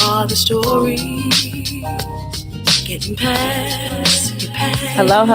are the stories getting past your past. Hello.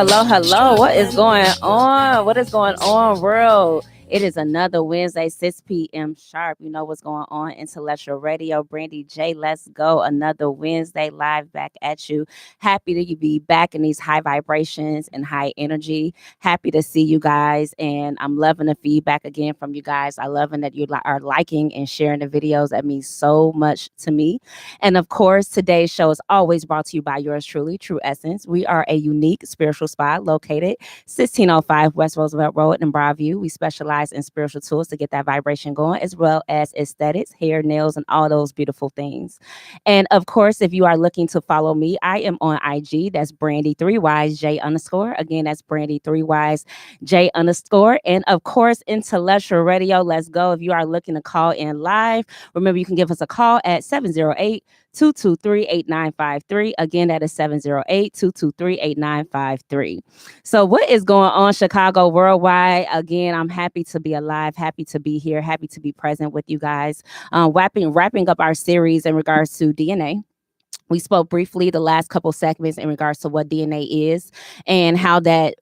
What is going on? What is going on, world? It is another Wednesday, 6 p.m. sharp. You know what's going on. Intellectual Radio, Brandy J. Let's go. Another Wednesday live back at you. Happy to be back in these high vibrations and high energy. Happy to see you guys. And I'm loving the feedback again from you guys. I loving that you are liking and sharing the videos. That means so much to me. And of course, today's show is always brought to you by yours truly, True Essence. We are a unique spiritual spa located 1605 West Roosevelt Road in Broadview. We specialize in spiritual tools to get that vibration going, as well as aesthetics, hair, nails, and all those beautiful things. And of course, if you are looking to follow me, I am on IG. That's Brandy 3Ys J _. Again, that's Brandy 3Ys J _. And of course, Intellectual Radio. Let's go. If you are looking to call in live, remember you can give us a call at 708-223-8953. Again, that is 708-223-8953. So what is going on, Chicago worldwide? Again, I'm happy to be alive, happy to be here, happy to be present with you guys. Wrapping up our series in regards to DNA. We spoke briefly the last couple segments in regards to what DNA is and how that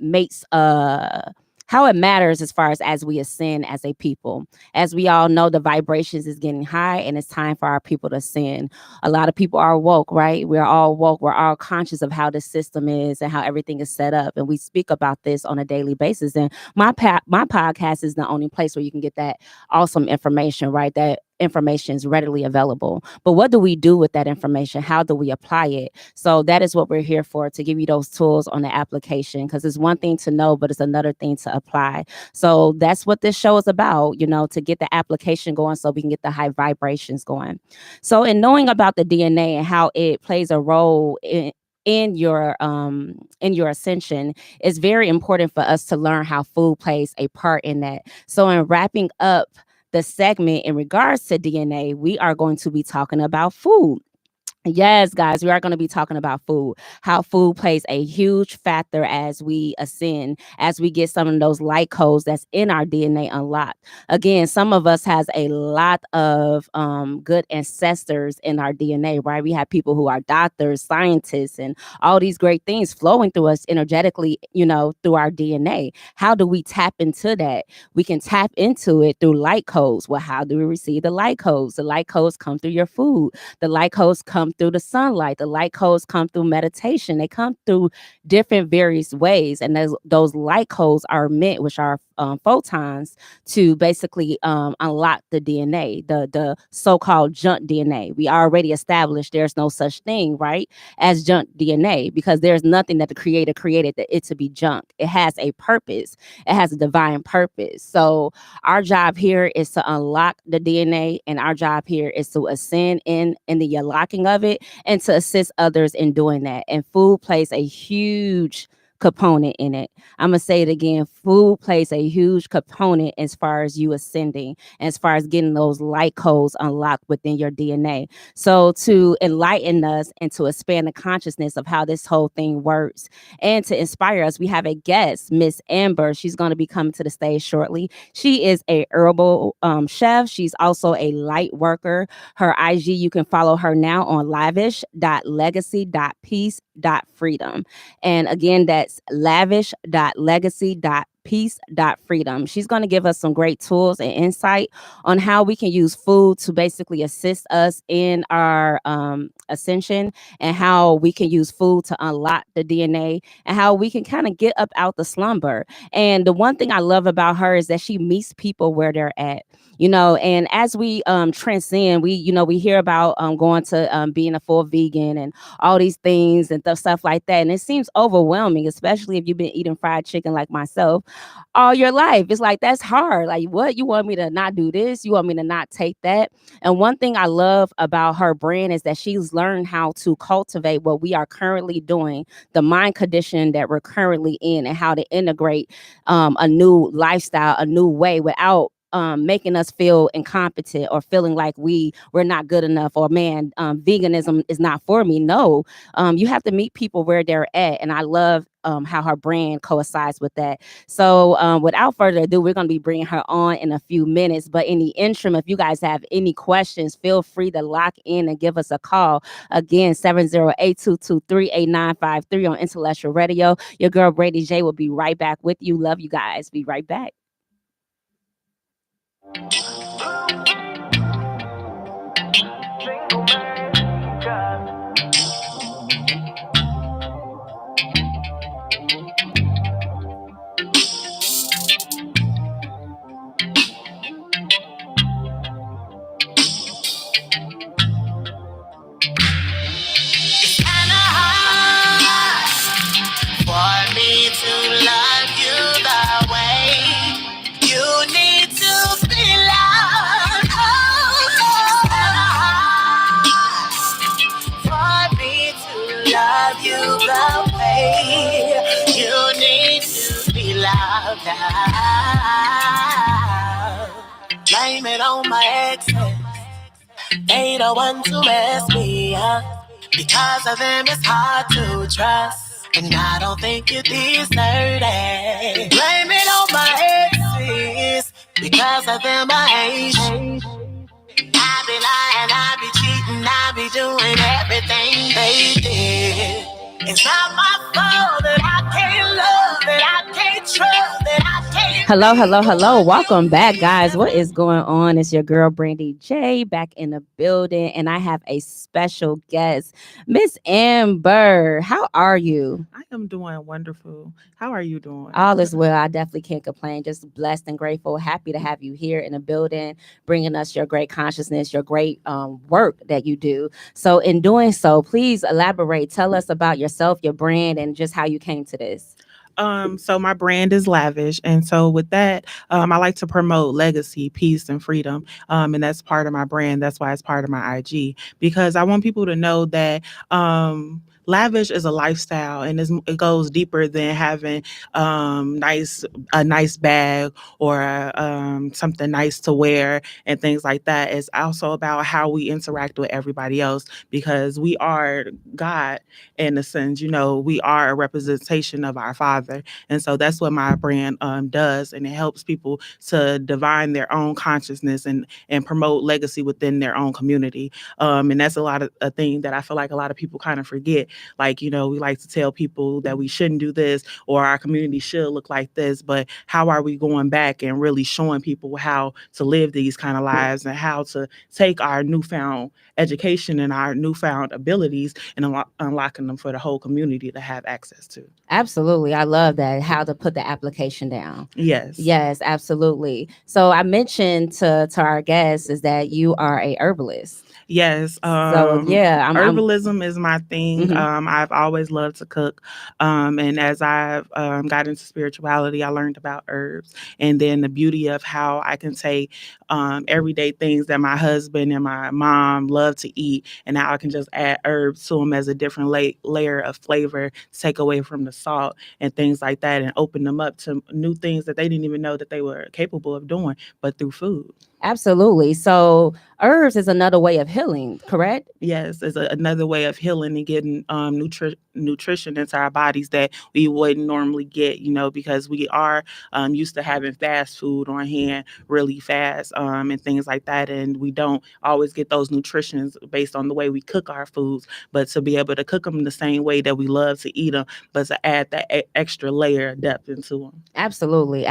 makes how it matters as far as we ascend as a people. As we all know, the vibrations is getting high and it's time for our people to ascend. A lot of people are woke, right? We're all woke. We're all conscious of how the system is and how everything is set up. And we speak about this on a daily basis. And my podcast is the only place where you can get that awesome information, right? That information is readily available. But what do we do with that information? How do we apply it? So that is what we're here for, to give you those tools on the application, because it's one thing to know, but it's another thing to apply. So that's what this show is about, to get the application going so we can get the high vibrations going. So in knowing about the DNA and how it plays a role in your ascension, it's very important for us to learn how food plays a part in that. So in wrapping up the segment in regards to DNA, we are going to be talking about food. Yes, guys, we are going to be talking about food, how food plays a huge factor as we ascend, as we get some of those light codes that's in our DNA unlocked. Again, some of us has a lot of good ancestors in our DNA, right? We have people who are doctors, scientists, and all these great things flowing through us energetically, through our DNA. How do we tap into that? We can tap into it through light codes. Well, how do we receive the light codes? The light codes come through your food. The light codes come through the sunlight. The light codes come through meditation. They come through different various ways. And those light codes are meant, which are photons, to basically unlock the DNA, the so-called junk DNA. We already established there's no such thing, right, as junk DNA, because there's nothing that the creator created that it to be junk. It has a purpose. It has a divine purpose. So our job here is to unlock the DNA, and our job here is to ascend in the unlocking of it and to assist others in doing that. And food plays a huge component in it. I'm gonna say it again. Food plays a huge component as far as you ascending, as far as getting those light codes unlocked within your DNA. So to enlighten us and to expand the consciousness of how this whole thing works and to inspire us, we have a guest, Miss Amber. She's going to be coming to the stage shortly. She is a herbal chef. She's also a light worker. Her IG, you can follow her now on lavish.legacy.peace.freedom. And again, that's lavish.legacy.peace.freedom. She's going to give us some great tools and insight on how we can use food to basically assist us in our ascension, and how we can use food to unlock the DNA, and how we can kind of get up out the slumber. And the one thing I love about her is that she meets people where they're at. And as we transcend, we hear about going to being a full vegan and all these things and stuff like that. And it seems overwhelming, especially if you've been eating fried chicken like myself all your life. It's like, that's hard. Like, what? You want me to not do this? You want me to not take that? And one thing I love about her brand is that she's learned how to cultivate what we are currently doing, the mind condition that we're currently in, and how to integrate a new lifestyle, a new way, without making us feel incompetent or feeling like we're not good enough, or man, veganism is not for me. No, you have to meet people where they're at, and I love how her brand coincides with that. So without further ado, we're going to be bringing her on in a few minutes. But in the interim, if you guys have any questions, feel free to lock in and give us a call. Again, 708-223-8953 on Intellectual Radio. Your girl Brandy J will be right back with you. Love you guys. Be right back. Blame it on my exes. They the one to mess me up. Because of them, it's hard to trust. And I don't think you deserve it. Blame it on my exes. Because of them, I hate you. I be lying, I be cheating, I be doing everything they did. It's not my fault that I can't love, that I can't trust, that I can't. Hello. Welcome back, guys. What is going on? It's your girl Brandy J back in the building, and I have a special guest, Miss Amber. How are you? I am doing wonderful. How are you doing? All is well. I definitely can't complain. Just blessed and grateful. Happy to have you here in the building, bringing us your great consciousness, your great work that you do. So in doing so, please elaborate. Tell us about yourself, your brand, and just how you came to this. So my brand is Lavish, and so with that, I like to promote legacy, peace, and freedom, and that's part of my brand. That's why it's part of my IG, because I want people to know that lavish is a lifestyle, and it goes deeper than having a nice bag or something nice to wear and things like that. It's also about how we interact with everybody else, because we are God in a sense. We are a representation of our Father. And so that's what my brand does. And it helps people to divine their own consciousness and promote legacy within their own community. And that's a thing that I feel like a lot of people kind of forget. Like, we like to tell people that we shouldn't do this, or our community should look like this. But how are we going back and really showing people how to live these kind of lives, and how to take our newfound education and our newfound abilities and unlocking them for the whole community to have access to? Absolutely. I love that. How to put the application down. Yes, absolutely. So I mentioned to our guests is that you are a herbalist. Yes. Herbalism is my thing. Mhm. I've always loved to cook. And as I've got into spirituality, I learned about herbs, and then the beauty of how I can take everyday things that my husband and my mom love to eat, and now I can just add herbs to them as a different layer of flavor, take away from the salt and things like that, and open them up to new things that they didn't even know that they were capable of doing, but through food. Absolutely. So herbs is another way of healing, correct? Yes, it's another way of healing and getting nutrition into our bodies that we wouldn't normally get, because we are used to having fast food on hand really fast and things like that. And we don't always get those nutritions based on the way we cook our foods, but to be able to cook them the same way that we love to eat them, but to add that extra layer of depth into them. Absolutely.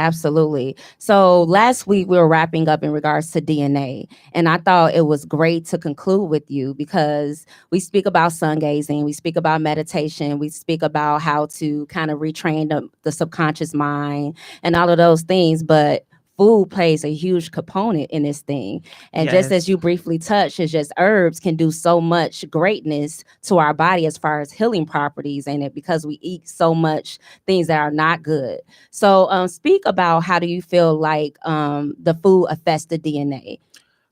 So last week we were wrapping up in regards to DNA, and I thought it was great to conclude with you, because we speak about sun gazing, we speak about meditation, we speak about how to kind of retrain the subconscious mind and all of those things, but food plays a huge component in this thing. And just as you briefly touched, it's just herbs can do so much greatness to our body as far as healing properties, and it because we eat so much things that are not good. So speak about, how do you feel like the food affects the DNA?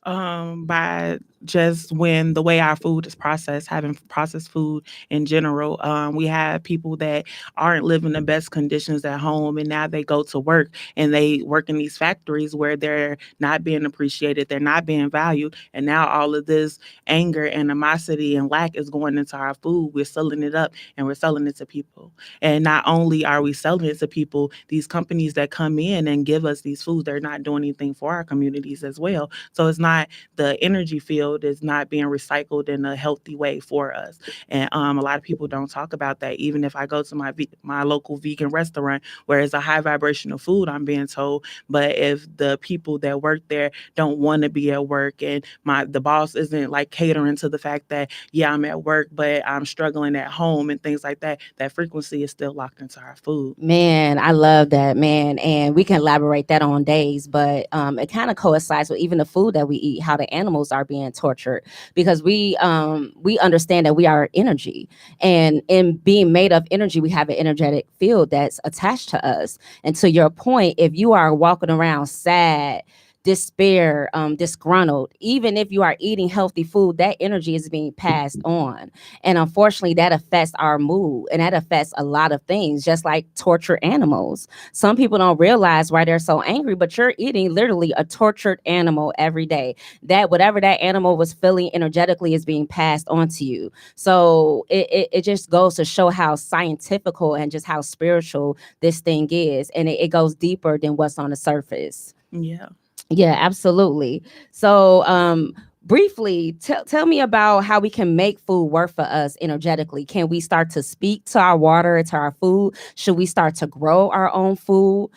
By just when the way our food is processed, having processed food in general. We have people that aren't living the best conditions at home, and now they go to work and they work in these factories where they're not being appreciated, they're not being valued, and now all of this anger, animosity, and lack is going into our food. We're selling it up and we're selling it to people. And not only are we selling it to people, these companies that come in and give us these foods, they're not doing anything for our communities as well. So it's not, the energy field is not being recycled in a healthy way for us. And a lot of people don't talk about that. Even if I go to my local vegan restaurant where it's a high vibrational food, I'm being told, but if the people that work there don't want to be at work, and the boss isn't like catering to the fact that, yeah, I'm at work, but I'm struggling at home and things like that, that frequency is still locked into our food. Man, I love that, man. And we can elaborate that on days, but it kind of coincides with even the food that we eat, how the animals are being tortured, because we understand that we are energy, and in being made of energy, we have an energetic field that's attached to us. And to your point, if you are walking around sad, despair, disgruntled, even if you are eating healthy food, that energy is being passed on. And unfortunately, that affects our mood, and that affects a lot of things, just like tortured animals. Some people don't realize why they're so angry, but you're eating literally a tortured animal every day. That whatever that animal was feeling energetically is being passed on to you. So it just goes to show how scientifical and just how spiritual this thing is. And it goes deeper than what's on the surface. Yeah. Yeah, absolutely. So, briefly, tell me about how we can make food work for us energetically. Can we start to speak to our water, to our food? Should we start to grow our own food?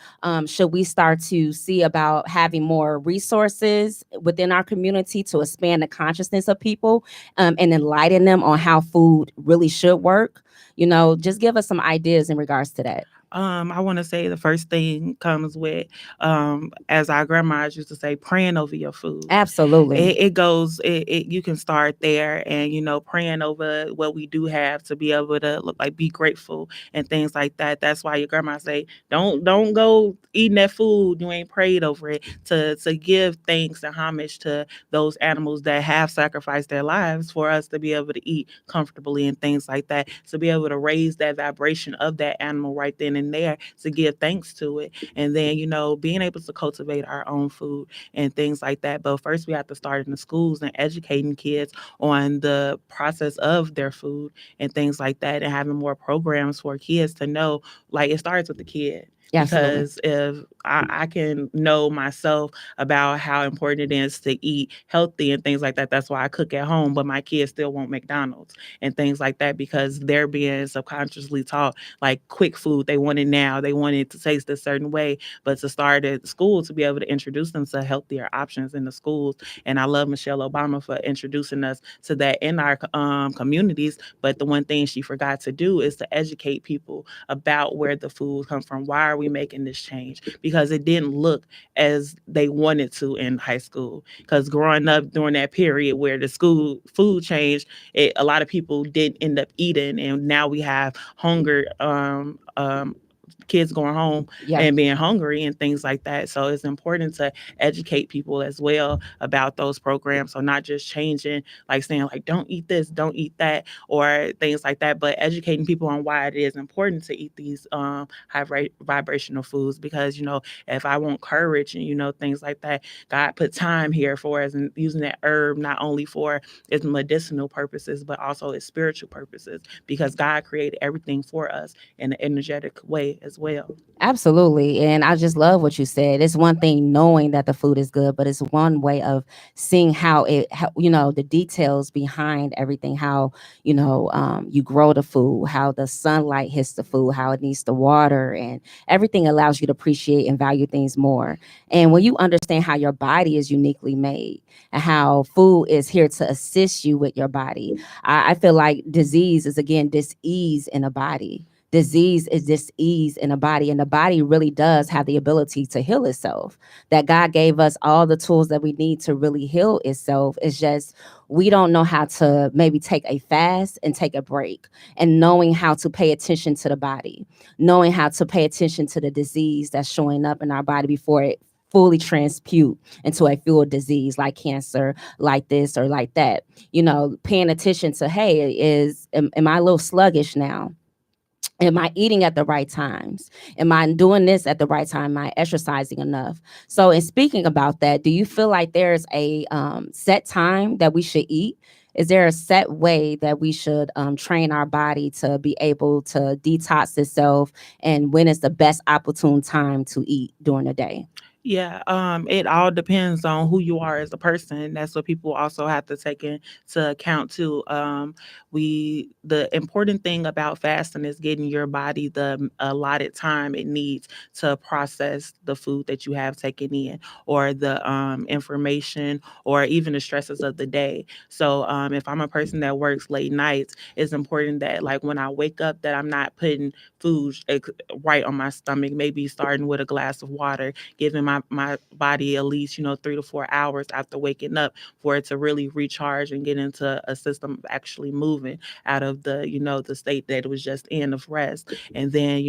Should we start to see about having more resources within our community to expand the consciousness of people, and enlighten them on how food really should work? Just give us some ideas in regards to that. I want to say the first thing comes with, as our grandmas used to say, praying over your food. Absolutely. It goes, you can start there, and, praying over what we do have to be able to look like, be grateful and things like that. That's why your grandma say, don't go eating that food. You ain't prayed over it, to give thanks and homage to those animals that have sacrificed their lives for us to be able to eat comfortably and things like that. To be able to raise that vibration of that animal right then and there, to give thanks to it. And then, being able to cultivate our own food and things like that. But first we have to start in the schools and educating kids on the process of their food and things like that, and having more programs for kids to know, like, it starts with the kid. Yeah, Because if I can know myself about how important it is to eat healthy and things like that, that's why I cook at home, but my kids still want McDonald's and things like that, because they're being subconsciously taught, like, quick food, they want it now, they want it to taste a certain way. But to start at school, to be able to introduce them to healthier options in the schools. And I love Michelle Obama for introducing us to that in our communities. But the one thing she forgot to do is to educate people about where the food comes from. Why are we making this change? Because it didn't look as they wanted to in high school. Because growing up during that period where the school food changed, a lot of people did end up eating, and now we have hunger. Kids going home and being hungry and things like that. So it's important to educate people as well about those programs. So not just changing, like saying, like, don't eat this, don't eat that, or things like that, but educating people on why it is important to eat these vibrational foods. Because, if I want courage and, things like that, God put time here for us, and using that herb not only for its medicinal purposes, but also its spiritual purposes, because God created everything for us in an energetic way as well. Absolutely. And I just love what you said. It's one thing knowing that the food is good, but it's one way of seeing the details behind everything, how, you grow the food, how the sunlight hits the food, how it needs the water, and everything allows you to appreciate and value things more. And when you understand how your body is uniquely made and how food is here to assist you with your body, I feel like disease is, again, dis-ease in a body. Disease is dis-ease in a body, and the body really does have the ability to heal itself. That God gave us all the tools that we need to really heal itself. It's just we don't know how to maybe take a fast and take a break, and knowing how to pay attention to the body, knowing how to pay attention to the disease that's showing up in our body before it fully transmute into a full disease like cancer, like this or like that. Paying attention to, hey, am I a little sluggish now? Am I eating at the right times? Am I doing this at the right time? Am I exercising enough? So, in speaking about that, do you feel like there's a set time that we should eat? Is there a set way that we should train our body to be able to detox itself? And when is the best opportune time to eat during the day? Yeah, it all depends on who you are as a person. That's what people also have to take into account too. The important thing about fasting is getting your body the allotted time it needs to process the food that you have taken in, or the information, or even the stresses of the day. So, if I'm a person that works late nights, it's important that, like, when I wake up, that I'm not putting food right on my stomach. Maybe starting with a glass of water, giving my body at least 3 to 4 hours after waking up for it to really recharge and get into a system of actually moving out of the state that it was just in of rest. And then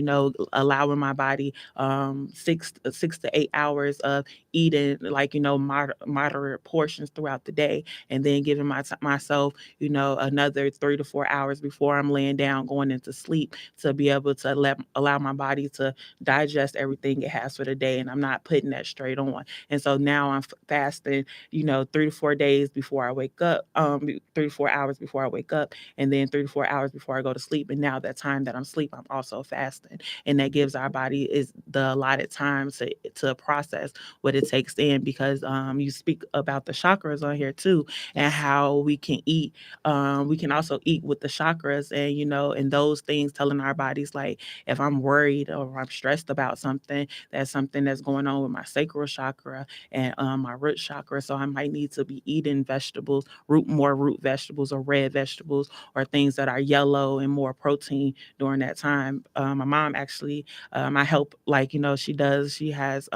allowing my body 6 to 8 hours of eating, like moderate portions throughout the day, and then giving myself another 3 to 4 hours before I'm laying down going into sleep, to be able to allow my body to digest everything it has for the day, and I'm not putting that straight on. And so now I'm fasting, 3 to 4 days before I wake up, 3 to 4 hours before I wake up, and then 3 to 4 hours before I go to sleep. And now that time that I'm asleep, I'm also fasting, and that gives our body is the allotted time to process what it takes in. Because you speak about the chakras on here too, and Yes. how we can eat. We can also eat with the chakras, and and those things telling our bodies, like, if I'm worried or I'm stressed about something, that's something that's going on with my sacral chakra and my root chakra. So I might need to be eating vegetables, more root vegetables, or red vegetables, or things that are yellow and more protein during that time. My mom actually, I help, like, she has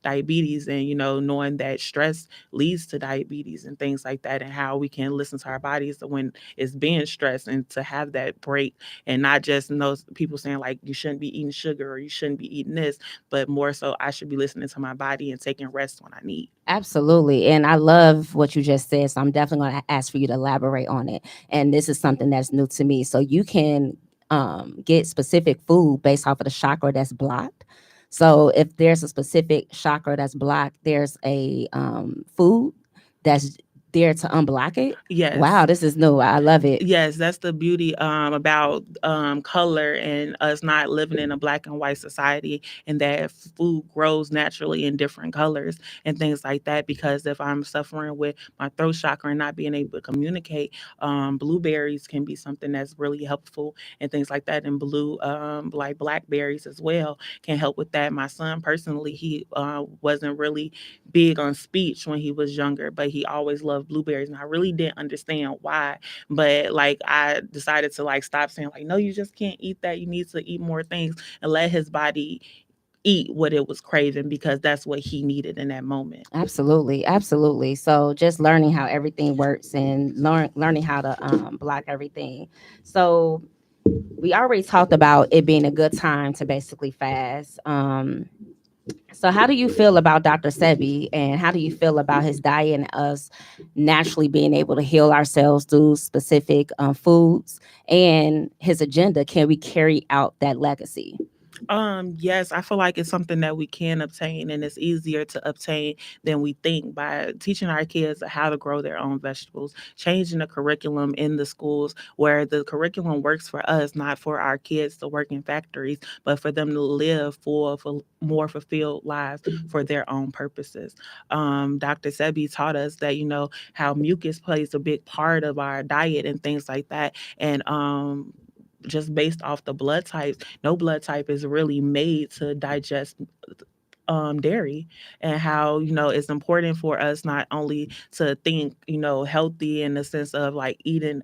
diabetes, and knowing that stress leads to diabetes and things like that, and how we can listen to our bodies when it's being stressed, and to have that break, and not just people saying, like, you shouldn't be eating sugar or you shouldn't be eating this, but more so I should be listening to my body and taking rest when I need. Absolutely. And I love what you just said. So I'm definitely going to ask for you to elaborate on it. And this is something that's new to me. So you can get specific food based off of the chakra that's blocked. So if there's a specific chakra that's blocked, there's a food that's there to unblock it. Wow, Yes. this is new. I love it. Yes, that's the beauty about color, and us not living in a black and white society, and that food grows naturally in different colors and things like that. Because if I'm suffering with my throat chakra and not being able to communicate, blueberries can be something that's really helpful, and things like that. And like blackberries as well, can help with that. My son personally, he wasn't really big on speech when he was younger, but he always loved blueberries, and I really didn't understand why. But, like, I decided to, like, stop saying, like, no, you just can't eat that, you need to eat more things, and let his body eat what it was craving, because that's what he needed in that moment. Absolutely, absolutely. So just learning how everything works and learning how to block everything. So we already talked about it being a good time to basically fast. So how do you feel about Dr. Sebi, and how do you feel about his diet and us naturally being able to heal ourselves through specific foods, and his agenda? Can we carry out that legacy? Yes, I feel like it's something that we can obtain, and it's easier to obtain than we think, by teaching our kids how to grow their own vegetables, changing the curriculum in the schools, where the curriculum works for us, not for our kids to work in factories, but for them to live for more fulfilled lives for their own purposes. Dr. Sebi taught us that, how mucus plays a big part of our diet and things like that. And just based off the blood types, no blood type is really made to digest dairy. And how it's important for us not only to think healthy in the sense of, like, eating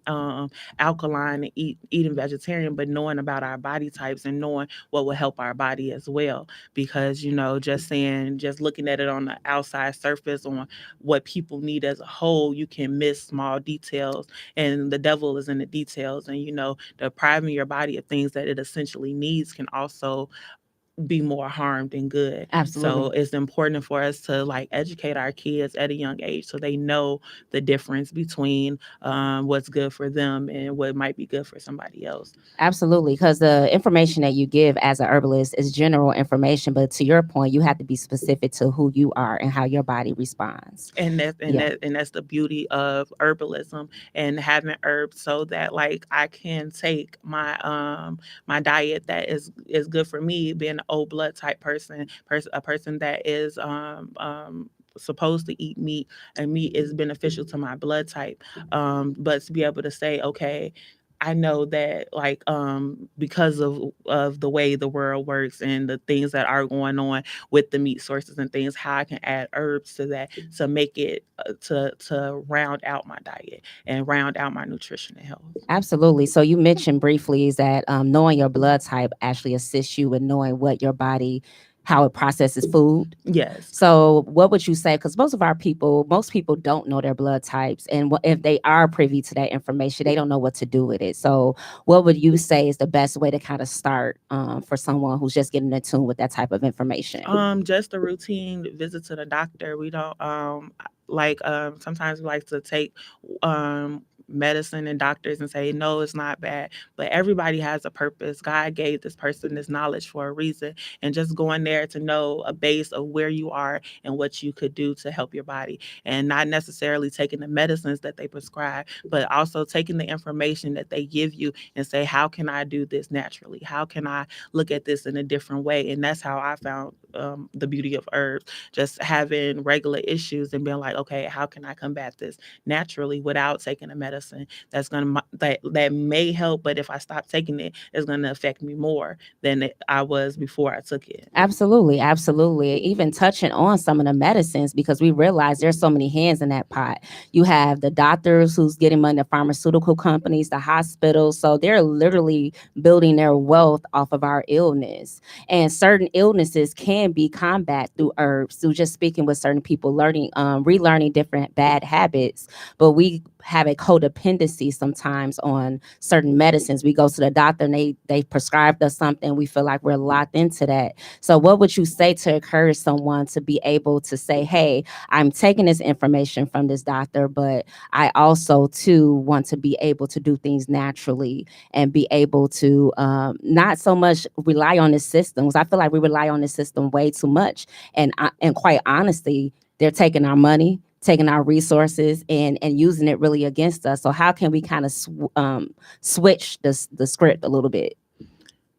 alkaline and eating vegetarian, but knowing about our body types and knowing what will help our body as well. Because just looking at it on the outside surface, on what people need as a whole, you can miss small details, and the devil is in the details. And depriving your body of things that it essentially needs can also be more harm than good. So Absolutely. it's important for us to like educate our kids at a young age so they know the difference between what's good for them and what might be good for somebody else. Absolutely, because the information that you give as a herbalist is general information, but to your point, you have to be specific to who you are and how your body responds. Yeah, And that's the beauty of herbalism and having herbs so that like I can take my diet that is good for me, being an old blood type a person that is supposed to eat meat, and meat is beneficial to my blood type, but to be able to say, okay, I know that like because of the way the world works and the things that are going on with the meat sources and things, how I can add herbs to that to make it to round out my diet and round out my nutrition and health. absolutely. So you mentioned briefly is that knowing your blood type actually assists you with knowing what your body, how it processes food. Yes. So, what would you say? Because most people don't know their blood types, and if they are privy to that information, they don't know what to do with it. So, what would you say is the best way to kind of start for someone who's just getting in tune with that type of information? Just a routine visit to the doctor. We don't like sometimes we like to take medicine and doctors and say no, it's not bad, but everybody has a purpose. God gave this person this knowledge for a reason, and just going there to know a base of where you are and what you could do to help your body, and not necessarily taking the medicines that they prescribe, but also taking the information that they give you and say, how can I do this naturally? How can I look at this in a different way? And that's how I found the beauty of herbs, just having regular issues and being like, okay, how can I combat this naturally without taking a medicine that may help, but if I stop taking it, it's gonna affect me more than I was before I took it. Absolutely, absolutely. Even touching on some of the medicines, because we realize there's so many hands in that pot. You have the doctors who's getting money, the pharmaceutical companies, the hospitals. So they're literally building their wealth off of our illness. And certain illnesses can be combat through herbs, through just speaking with certain people, learning, relearning different bad habits. But we have a codependency sometimes on certain medicines. We go to the doctor and they prescribed us something. We feel like we're locked into that. So, what would you say to encourage someone to be able to say, hey, I'm taking this information from this doctor, but I also, too, want to be able to do things naturally and be able to not so much rely on the systems. I feel like we rely on the system way too much. And quite honestly, they're taking our money, taking our resources, and using it really against us. So, how can we kind of switch the script a little bit?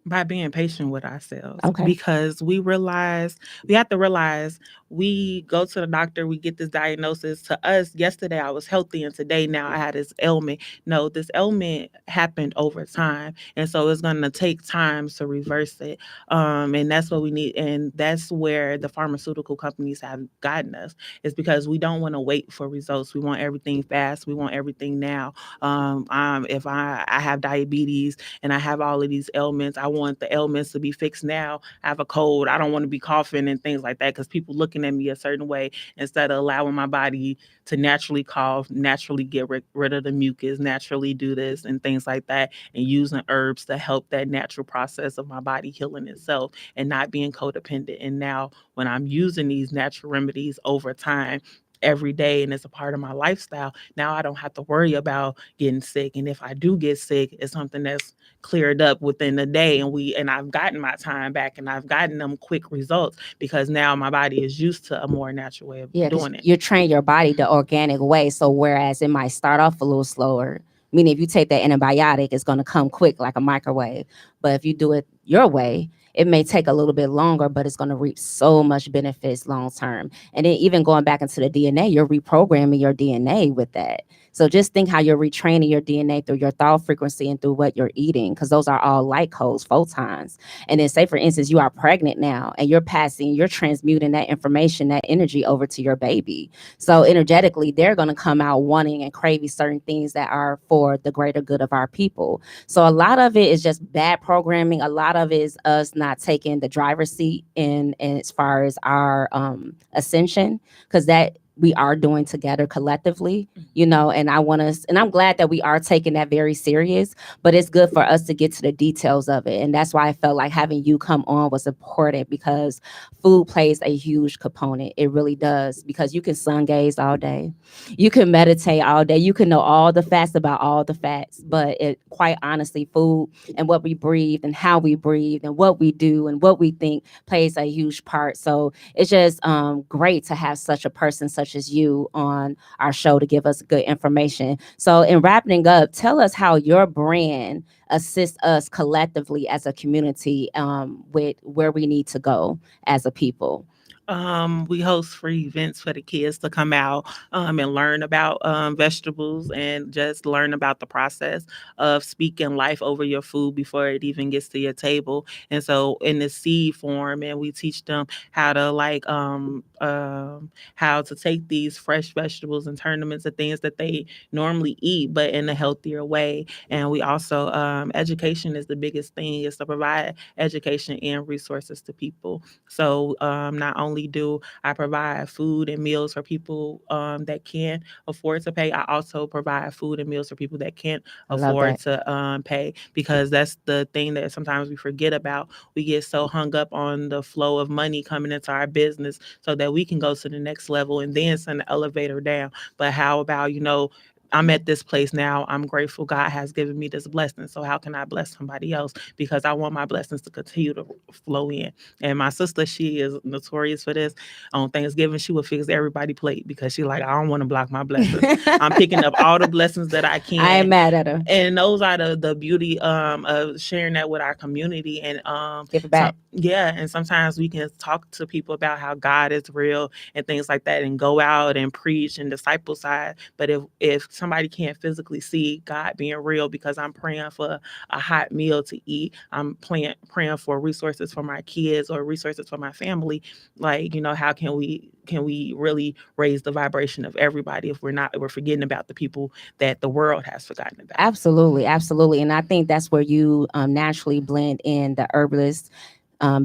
By being patient with ourselves, Okay. because we have to realize we go to the doctor, we get this diagnosis. To us, yesterday I was healthy and today now I had this ailment. No, this ailment happened over time, and so it's going to take time to reverse it. And that's what we need, and that's where the pharmaceutical companies have gotten us, is because we don't want to wait for results. We want everything fast, we want everything now. If I have diabetes and I have all of these ailments, I want the ailments to be fixed now. I have a cold, I don't want to be coughing and things like that, because people looking at me a certain way, instead of allowing my body to naturally cough, naturally get rid of the mucus, naturally do this and things like that, and using herbs to help that natural process of my body healing itself and not being codependent. And now when I'm using these natural remedies over time, every day, and it's a part of my lifestyle, now I don't have to worry about getting sick. And if I do get sick, it's something that's cleared up within a day, and I've gotten my time back and I've gotten them quick results, because now my body is used to a more natural way of Yeah, because doing it. you train your body the organic way. So whereas it might start off a little slower, meaning if you take that antibiotic, it's going to come quick like a microwave. But if you do it your way, it may take a little bit longer, but it's going to reap so much benefits long term. And then even going back into the DNA, you're reprogramming your DNA with that. So just think how you're retraining your DNA through your thought frequency and through what you're eating, because those are all light codes, photons. And then say, for instance, you are pregnant now and you're transmuting that information, that energy over to your baby. So energetically, they're going to come out wanting and craving certain things that are for the greater good of our people. So a lot of it is just bad programming. A lot of it is us not taking the driver's seat in as far as our ascension, because that we are doing together collectively, and I'm glad that we are taking that very serious, but it's good for us to get to the details of it. And that's why I felt like having you come on was important, because food plays a huge component. It really does, because you can sun gaze all day, you can meditate all day, you can know all the facts about all the facts, but it, quite honestly, food and what we breathe and how we breathe and what we do and what we think plays a huge part. So it's just great to have such a person such as you on our show to give us good information. So, in wrapping up, tell us how your brand assists us collectively as a community, with where we need to go as a people. We host free events for the kids to come out and learn about vegetables and just learn about the process of speaking life over your food before it even gets to your table. And so in the seed form, and we teach them how to how to take these fresh vegetables and turn them into things that they normally eat, but in a healthier way. And we also education is the biggest thing, is to provide education and resources to people. So not only do I provide food and meals for people that can't afford to pay, I also provide food and meals for people that can't I love afford that. to pay, because that's the thing that sometimes we forget about. We get so hung up on the flow of money coming into our business so that we can go to the next level and then send the elevator down. But how about, I'm at this place now. I'm grateful God has given me this blessing. So how can I bless somebody else? Because I want my blessings to continue to flow in. And my sister, she is notorious for this. On Thanksgiving, she would fix everybody plate because she like, I don't want to block my blessings. I'm picking up all the blessings that I can. I ain't mad at her. And those are the beauty of sharing that with our community. And Give it back. and sometimes we can talk to people about how God is real and things like that, and go out and preach and disciple side. But if somebody can't physically see God being real, because I'm praying for a hot meal to eat, I'm praying for resources for my kids or resources for my family, like, how can we really raise the vibration of everybody if we're forgetting about the people that the world has forgotten about? Absolutely, absolutely. And I think that's where you naturally blend in the herbalist,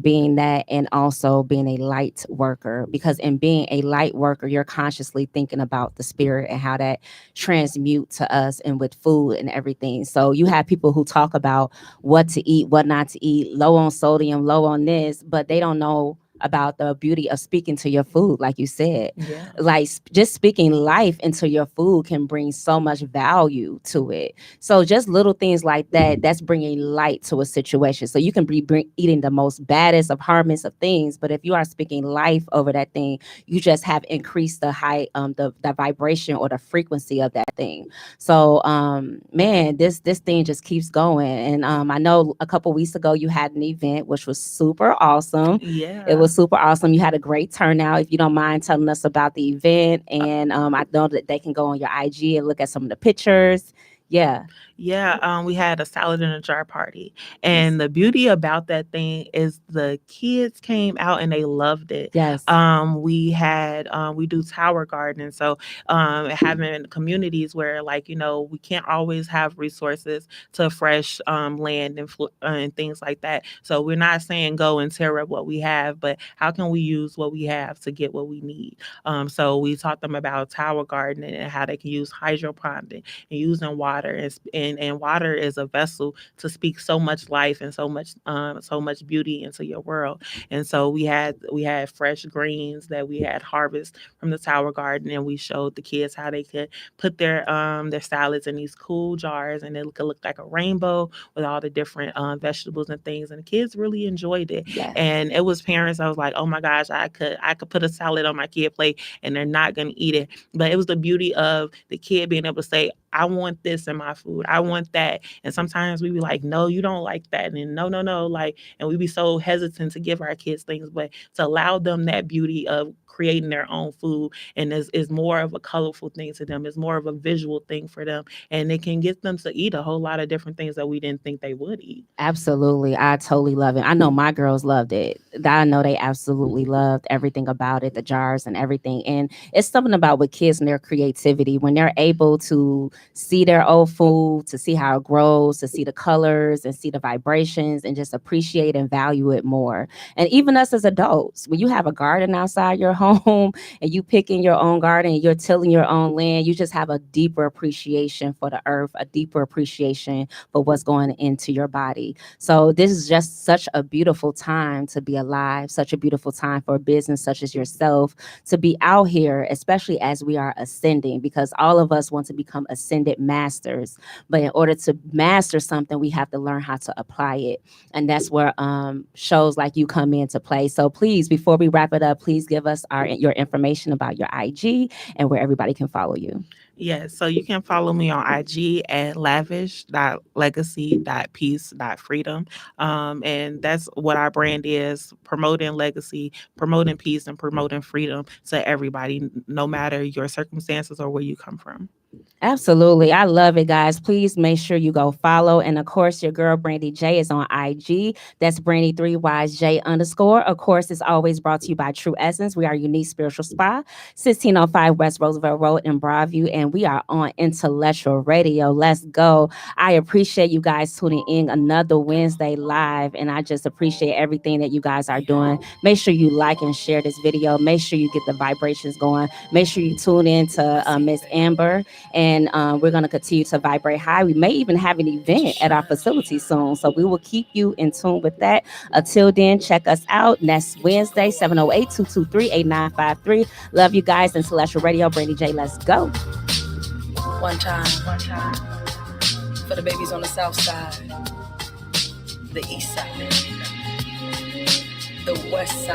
being that, and also being a light worker, because in being a light worker, you're consciously thinking about the spirit and how that transmute to us and with food and everything. So you have people who talk about what to eat, what not to eat, low on sodium, low on this, but they don't know about the beauty of speaking to your food, like you said. Yeah. Like just speaking life into your food can bring so much value to it. So just little things like that, that's bringing light to a situation. So you can be eating the most baddest of harmless of things, but if you are speaking life over that thing, you just have increased the high, the vibration or the frequency of that thing. So man, this thing just keeps going. And I know a couple weeks ago you had an event which was super awesome. Yeah. It was super awesome. You had a great turnout. If you don't mind telling us about the event, and I know that they can go on your IG and look at some of the pictures. Yeah. Yeah, we had a salad in a jar party. And the beauty about that thing is the kids came out and they loved it. Yes. We do tower gardening. So having communities where, like, we can't always have resources to fresh land and things like that. So we're not saying go and tear up what we have, but how can we use what we have to get what we need? So we taught them about tower gardening and how they can use hydroponics and using water, and water is a vessel to speak so much life and so much beauty into your world. And so we had fresh greens that we had harvest from the tower garden, and we showed the kids how they could put their salads in these cool jars, and it could look like a rainbow with all the different vegetables and things, and the kids really enjoyed it. Yeah. And it was parents, I was like, oh my gosh, I could put a salad on my kid plate and they're not gonna eat it. But it was the beauty of the kid being able to say, I want this in my food. I want that. And sometimes we be like, no, you don't like that. And no, no, no. And we be so hesitant to give our kids things, but to allow them that beauty of creating their own food, and is more of a colorful thing to them. It's more of a visual thing for them. And it can get them to eat a whole lot of different things that we didn't think they would eat. Absolutely. I totally love it. I know my girls loved it. I know they absolutely loved everything about it, the jars and everything. And it's something about with kids and their creativity when they're able to see their old food, to see how it grows, to see the colors and see the vibrations and just appreciate and value it more. And even us as adults, when you have a garden outside your home and you pick in your own garden and you're tilling your own land, you just have a deeper appreciation for the earth, a deeper appreciation for what's going into your body. So this is just such a beautiful time to be alive, such a beautiful time for a business such as yourself to be out here, especially as we are ascending, because all of us want to become ascended masters. But in order to master something, we have to learn how to apply it. And that's where shows like you come into play. So please, before we wrap it up, please give us your information about your IG and where everybody can follow you. Yes, so you can follow me on IG at lavish.legacy.peace.freedom. And that's what our brand is: promoting legacy, promoting peace, and promoting freedom to everybody, no matter your circumstances or where you come from. Absolutely. I love it, guys. Please make sure you go follow. And of course, your girl Brandy J is on IG. That's Brandy 3YJ_. Of course, it's always brought to you by True Essence. We are Unique Spiritual Spa, 1605 West Roosevelt Road in Broadview. And we are on Intellectual Radio. Let's go. I appreciate you guys tuning in another Wednesday live. And I just appreciate everything that you guys are doing. Make sure you like and share this video. Make sure you get the vibrations going. Make sure you tune in to Miss Amber. And we're going to continue to vibrate high. We may even have an event at our facility soon. So we will keep you in tune with that. Until then, check us out next Wednesday, 708-223-8953. Love you guys. Intellectual Radio, Brandy J. Let's go. One time. For the babies on the south side, the east side, the west side.